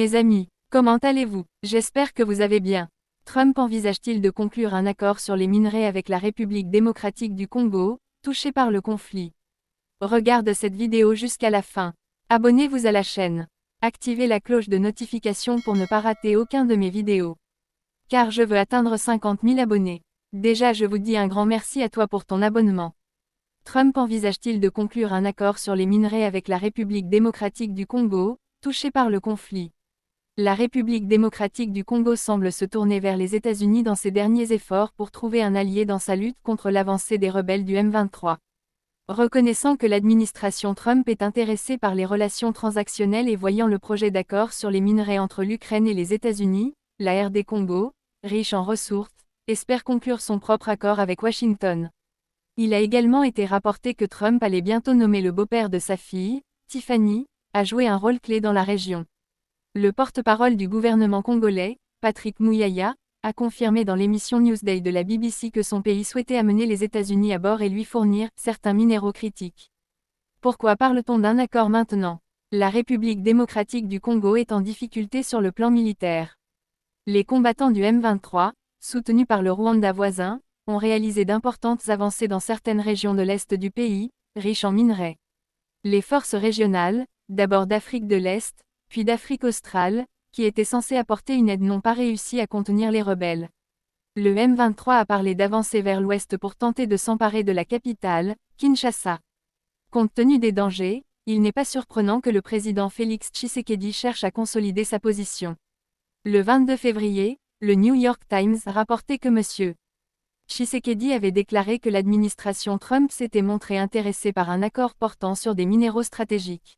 Mes amis, comment allez-vous? J'espère que vous avez bien. Trump envisage-t-il de conclure un accord sur les minerais avec la République démocratique du Congo, touchée par le conflit? Regarde cette vidéo jusqu'à la fin. Abonnez-vous à la chaîne. Activez la cloche de notification pour ne pas rater aucun de mes vidéos. Car je veux atteindre 50 000 abonnés. Déjà je vous dis un grand merci à toi pour ton abonnement. Trump envisage-t-il de conclure un accord sur les minerais avec la République démocratique du Congo, touchée par le conflit? La République démocratique du Congo semble se tourner vers les États-Unis dans ses derniers efforts pour trouver un allié dans sa lutte contre l'avancée des rebelles du M23. Reconnaissant que l'administration Trump est intéressée par les relations transactionnelles et voyant le projet d'accord sur les minerais entre l'Ukraine et les États-Unis, la RD Congo, riche en ressources, espère conclure son propre accord avec Washington. Il a également été rapporté que Trump allait bientôt nommer le beau-père de sa fille, Tiffany, à jouer un rôle clé dans la région. Le porte-parole du gouvernement congolais, Patrick Muyaya, a confirmé dans l'émission Newsday de la BBC que son pays souhaitait amener les États-Unis à bord et lui fournir certains minéraux critiques. Pourquoi parle-t-on d'un accord maintenant? La République démocratique du Congo est en difficulté sur le plan militaire. Les combattants du M23, soutenus par le Rwanda voisin, ont réalisé d'importantes avancées dans certaines régions de l'Est du pays, riches en minerais. Les forces régionales, d'abord d'Afrique de l'Est, puis d'Afrique australe, qui étaient censées apporter une aide n'ont pas réussi à contenir les rebelles. Le M23 a parlé d'avancer vers l'ouest pour tenter de s'emparer de la capitale, Kinshasa. Compte tenu des dangers, il n'est pas surprenant que le président Félix Tshisekedi cherche à consolider sa position. Le 22 février, le New York Times rapportait que M. Tshisekedi avait déclaré que l'administration Trump s'était montrée intéressée par un accord portant sur des minéraux stratégiques.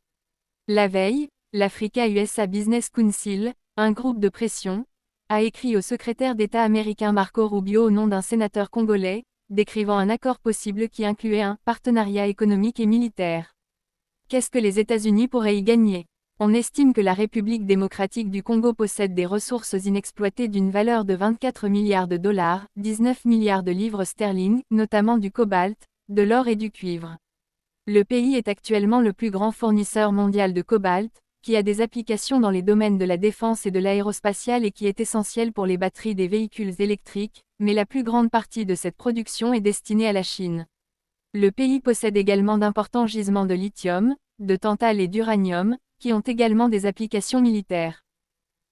La veille, l'Africa-USA Business Council, un groupe de pression, a écrit au secrétaire d'État américain Marco Rubio au nom d'un sénateur congolais, décrivant un accord possible qui incluait un partenariat économique et militaire. Qu'est-ce que les États-Unis pourraient y gagner? On estime que la République démocratique du Congo possède des ressources inexploitées d'une valeur de 24 milliards de dollars, 19 milliards de livres sterling, notamment du cobalt, de l'or et du cuivre. Le pays est actuellement le plus grand fournisseur mondial de cobalt, qui a des applications dans les domaines de la défense et de l'aérospatiale et qui est essentiel pour les batteries des véhicules électriques, mais la plus grande partie de cette production est destinée à la Chine. Le pays possède également d'importants gisements de lithium, de tantale et d'uranium, qui ont également des applications militaires.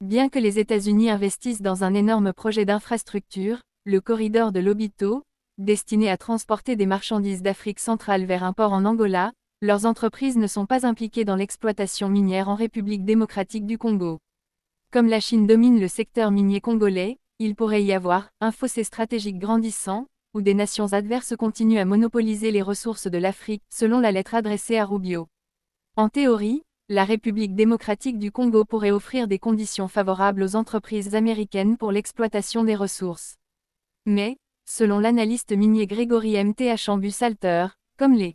Bien que les États-Unis investissent dans un énorme projet d'infrastructure, le corridor de Lobito, destiné à transporter des marchandises d'Afrique centrale vers un port en Angola, leurs entreprises ne sont pas impliquées dans l'exploitation minière en République démocratique du Congo. Comme la Chine domine le secteur minier congolais, il pourrait y avoir un fossé stratégique grandissant, où des nations adverses continuent à monopoliser les ressources de l'Afrique, selon la lettre adressée à Rubio. En théorie, la République démocratique du Congo pourrait offrir des conditions favorables aux entreprises américaines pour l'exploitation des ressources. Mais, selon l'analyste minier Gregory Mth-Salter, comme les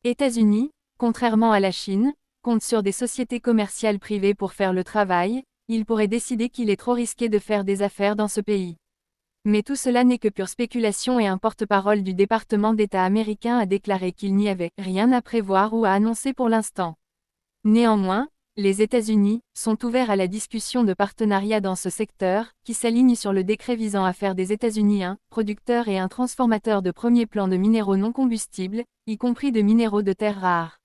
États-Unis, contrairement à la Chine, comptent sur des sociétés commerciales privées pour faire le travail, ils pourraient décider qu'il est trop risqué de faire des affaires dans ce pays. Mais tout cela n'est que pure spéculation et un porte-parole du département d'État américain a déclaré qu'il n'y avait rien à prévoir ou à annoncer pour l'instant. Néanmoins, les États-Unis sont ouverts à la discussion de partenariat dans ce secteur, qui s'aligne sur le décret visant à faire des États-Unis un producteur et un transformateur de premier plan de minéraux non combustibles, y compris de minéraux de terres rares.